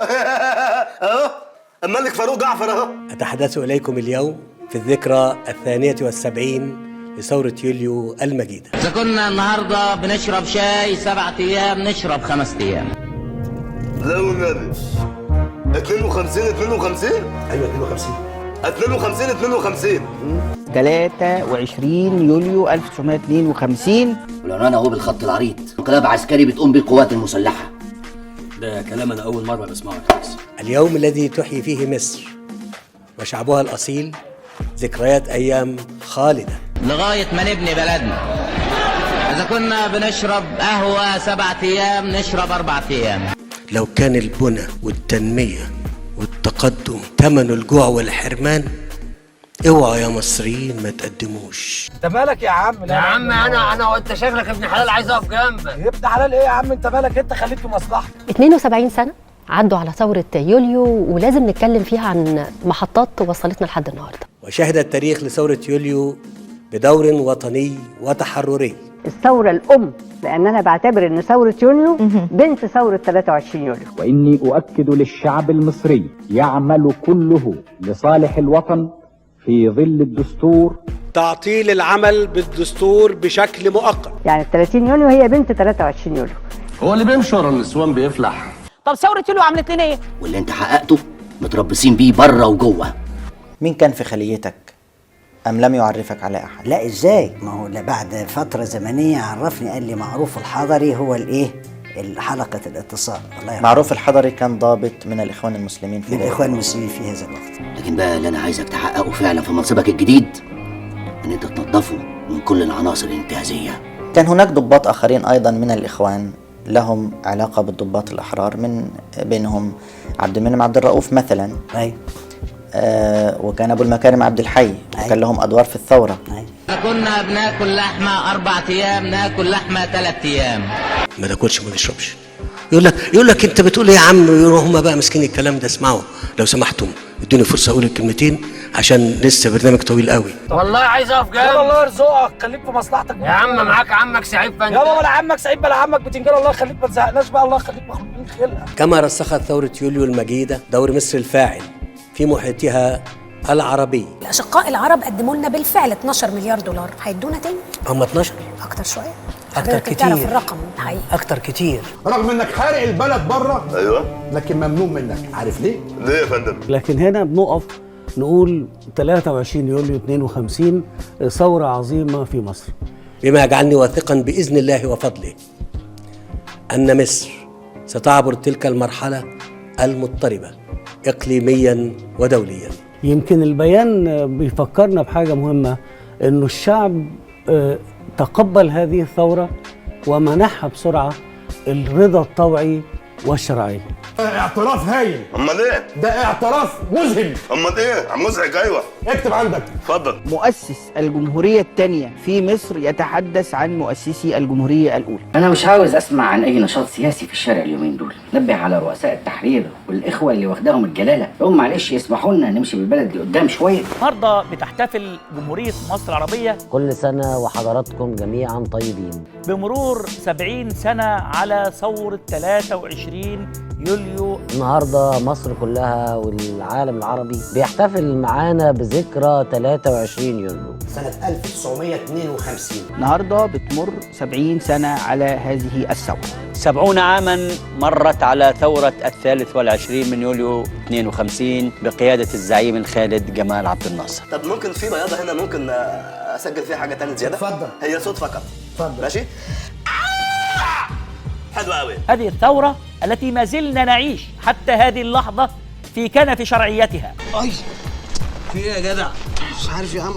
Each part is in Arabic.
اهو الملك فاروق جعفر اهو. أتحدث إليكم اليوم في الذكرى 72 لثورة يوليو المجيدة. إذا كنا النهاردة بنشرب شاي 7 أيام نشرب 5 أيام. لا والنبي 52 أيوة 52 23 يوليو 1952. والعنوان اهو بالخط العريض، انقلاب عسكري بتقوم به القوات المسلحة. ده كلام أنا أول مرة بسمعه يا ريس. اليوم الذي تحيي فيه مصر وشعبها الأصيل ذكريات أيام خالدة لغاية ما نبني بلدنا. إذا كنا بنشرب قهوة 7 أيام نشرب 4 أيام. لو كان البنى والتنمية والتقدم ثمن الجوع والحرمان، اوعوا يا مصريين ما تقدموش. انت مالك يا عم؟ يا عم انا وانت شكلك ابن حلال عايز اقف جنبك. ابن حلال ايه يا عم؟ انت مالك؟ انت خليك في مصلحتك. 72 سنة عدوا على ثورة يوليو، ولازم نتكلم فيها عن محطات وصلتنا لحد النهاردة. وشهد التاريخ لثورة يوليو بدور وطني وتحرري. الثورة الأم، لأن أنا بعتبر أن ثورة يوليو بنت ثورة 23 يوليو. وإني أؤكد للشعب المصري يعمل كله لصالح الوطن في ظل الدستور. تعطيل العمل بالدستور بشكل مؤقت. يعني 30 يوليو هي بنت 23 يوليو. هو اللي بيمشي ورا النسوان بيفلح. طب ثورة يوليو عملت لنا ايه؟ واللي انت حققته متربصين بيه بره وجوه. مين كان في خليتك أم لم يعرفك على أحد؟ لا إزاي؟ ما هو بعد فترة زمنية عرفني، قال لي معروف الحضري هو الإيه؟ حلقة الاتصال. الله يرحمه. معروف الحضري كان ضابط من الإخوان المسلمين في من الإخوان المسلمين في هذا الوقت. لكن بقى اللي انا عايزك تحققه فعلا في منصبك الجديد ان انت تنظفه من كل العناصر الانتهازية. كان هناك ضباط آخرين أيضا من الإخوان لهم علاقة بالضباط الأحرار، من بينهم عبد المنعم عبد الرؤوف مثلا. أي. وكان أبو المكارم عبد الحي، وكان لهم أدوار في الثورة. إذا كنا بناكل لحمة 4 أيام ناكل لحمة 3 أيام. ما تاكلش ما تشربش. يقول لك انت بتقول ايه يا عم؟ هم بقى مسكين الكلام ده. اسمعوا لو سمحتم، ادوني فرصه اقول الكلمتين عشان لسه برنامج طويل قوي. والله عايز اقف جنبك. الله يرزقك، خليك في مصلحتك يا عم. معاك عمك سعيد فانت. يابا ولا عمك سعيد بلا عمك بتنجان. الله يخليك ما تزهقناش بقى. الله يخليك مخلوقين خلقه. كما رسخت ثوره يوليو المجيده دور مصر الفاعل في محيطها العربي. الأشقاء العرب قدموا لنا بالفعل 12 مليار دولار، هيدونا تاني؟ هم 12؟ أكتر شوية. أكتر كتير. تعرف الرقم حقيقي. أكتر كتير. رغم انك حارق البلد بره. ايوه. لكن ممنوع منك. عارف ليه؟ ليه يا فندم؟ لكن هنا بنقف نقول 23 يوليو 52 ثورة عظيمة في مصر. بما يجعلني واثقا بإذن الله وفضله أن مصر ستعبر تلك المرحلة المضطربة إقليميا ودوليا. يمكن البيان بيفكرنا بحاجة مهمة، إنه الشعب تقبل هذه الثورة ومنحها بسرعة الرضا الطوعي والشرعي. اعتراف هايل. امال ايه؟ ده اعتراف مذهل. امال ايه؟ مزعج. ايوه اكتب عندك. اتفضل. مؤسس الجمهورية الثانية في مصر يتحدث عن مؤسسي الجمهورية الأولى. انا مش عاوز اسمع عن اي نشاط سياسي في الشارع اليومين دول. نبه على رؤساء التحرير والاخوه اللي واخداهم الجلاله، هم معلش يسمحوا لنا نمشي بالبلد لقدام شويه. النهارده بتحتفل جمهورية مصر العربية كل سنة وحضراتكم جميعا طيبين بمرور 70 سنة على ثورة 23 يوليو. النهاردة مصر كلها والعالم العربي بيحتفل معانا بذكرى 23 يوليو سنة 1952. النهارده بتمر 70 سنة على هذه الثورة. 70 عاما مرت على ثورة 23 من يوليو 52 بقيادة الزعيم الخالد جمال عبد الناصر. طب ممكن في بياضه هنا ممكن اسجل فيها حاجه تانية زياده؟ اتفضل. هي صوت فقط. اتفضل. ماشي. حلو قوي. هذه الثورة التي ما زلنا نعيش حتى هذه اللحظة في كنف شرعيتها. اي في ايه يا جدع؟ مش عارف يا عم،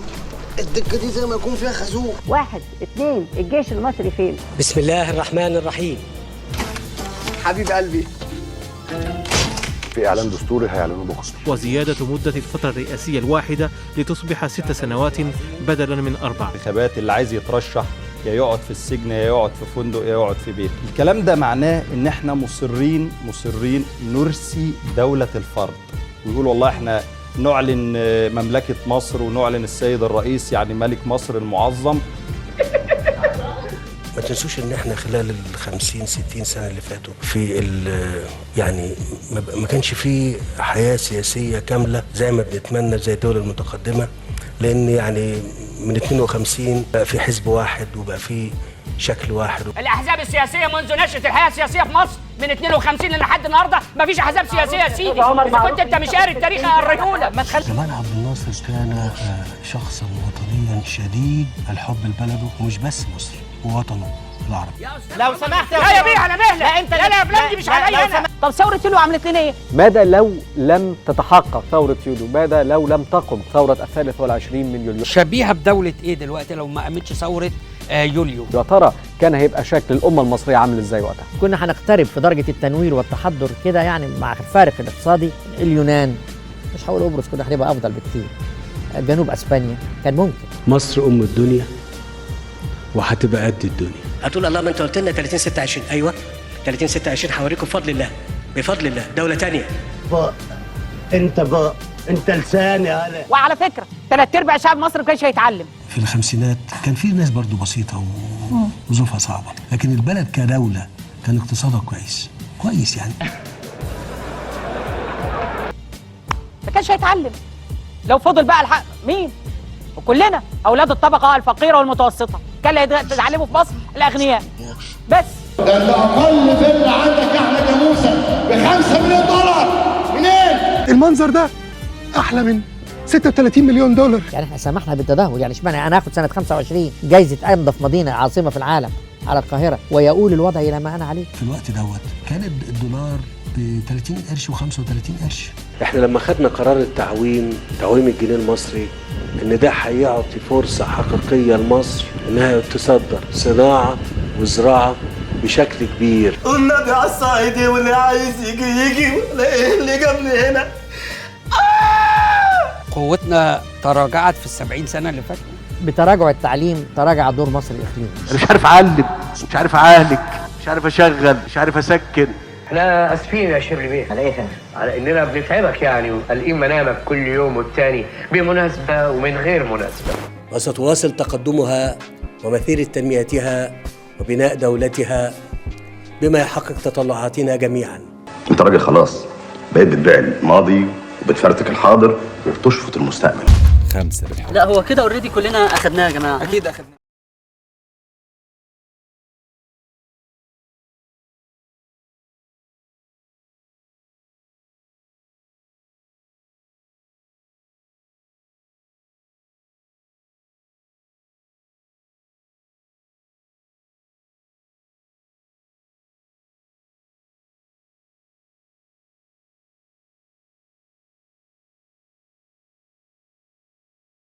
الدكه دي زي ما يكون فيها خازوق. 1 2 الجيش المصري فين؟ بسم الله الرحمن الرحيم. حبيب قلبي. في إعلان دستوري هيعلنوه بكرة. وزيادة مدة الفترة الرئاسية الواحدة لتصبح 6 سنوات بدلا من 4. الانتخابات اللي عايز يترشح يا يقعد في السجن يا يقعد في فندق يا يقعد في بيت. الكلام ده معناه ان احنا مصرين نرسي دولة الفرد، ويقول والله احنا نعلن مملكة مصر ونعلن السيد الرئيس يعني ملك مصر المعظم. تنسوش ان احنا خلال ال 50 60 سنه اللي فاتوا في يعني ما كانش فيه حياه سياسيه كامله زي ما بنتمنى زي الدول المتقدمه، لان يعني من 52 بقى في حزب واحد وبقى في شكل واحد. الاحزاب السياسيه منذ نشاه الحياه السياسيه في مصر من 52 لحد النهارده مفيش احزاب سياسيه يا سيدي. اذا كنت انت مش قاري التاريخ الرجوله ما تخلي. جمال عبد الناصر كان شخصا وطنيا شديد الحب لبلده، ومش بس مصر ووطنه العربي. لو سمحت يا بيه على مهلك. لا انت يا بلادي مش عليا انا. طب ثوره يوليو عملت لنا ايه؟ ماذا لو لم تتحقق ثوره يوليو؟ ماذا لو لم تقم ثوره 23 من يوليو؟ شبيهه بدوله ايه دلوقتي لو ما قامتش ثوره يوليو؟ يا ترى كان هيبقى شكل الامه المصريه عامل ازاي وقتها؟ كنا هنقترب في درجه التنوير والتحضر كده يعني مع الفارق الاقتصادي. اليونان، مش هقول قبرص، كنا هنبقى افضل بكتير. جنوب اسبانيا كان ممكن. مصر ام الدنيا وهتبقى قد الدنيا. هتقول الله ما انت قلت لنا 30 26. ايوه 30 26 هوريكم بفضل الله، بفضل الله دوله ثانيه. انت لساني هلا. وعلى فكره 3/4 شعب مصر ما كانش هيتعلم. في الخمسينات كان في ناس برضو بسيطه وظروفها صعبه، لكن البلد كدوله كان اقتصادها كويس يعني. ما كانش هيتعلم لو فضل بقى الحق مين؟ وكلنا اولاد الطبقه الفقيره والمتوسطه كان اللي هيتعلموا في مصر الاغنياء بس. ده انت اقل فيلا عندك يا احمد يا موسى ب$5 مليون. منين؟ المنظر ده احلى من 36 مليون دولار. يعني احنا سمحنا بالتدهور، يعني اشمعنى انا اخد سنه 25 جايزه انظف مدينه عاصمه في العالم على القاهره ويؤول الوضع الى ما انا عليه. في الوقت دوت كان الدولار ب 30 قرش و35 قرش. احنا لما خدنا قرار تعويم الجنيه المصري ان ده هيعطي فرصه حقيقيه لمصر انها تصدر صناعه وزراعه بشكل كبير. والنبي على الصعيدي واللي عايز يجي ولا ايه اللي جابني هنا؟ قوتنا تراجعت في ال70 سنه اللي فاتوا. بتراجع التعليم تراجع دور مصر الاقليمي. انا مش عارف اعلم، مش عارف اعالج، مش عارف اشغل، مش عارف اسكن. احنا اسفين يا شيرلي بيه. على ايه؟ على اننا بنتعبك يعني وقلقين منامك كل يوم والتاني بمناسبه ومن غير مناسبه. وستواصل تقدمها ومسيره تنميتها وبناء دولتها بما يحقق تطلعاتنا جميعا. انت راجل خلاص بقيت بتبيع الماضي وبتفرتك الحاضر وبتشفط المستقبل. 5 بالحب. لا هو كده اوريدي كلنا اخدناها يا جماعه. اكيد اخدناها.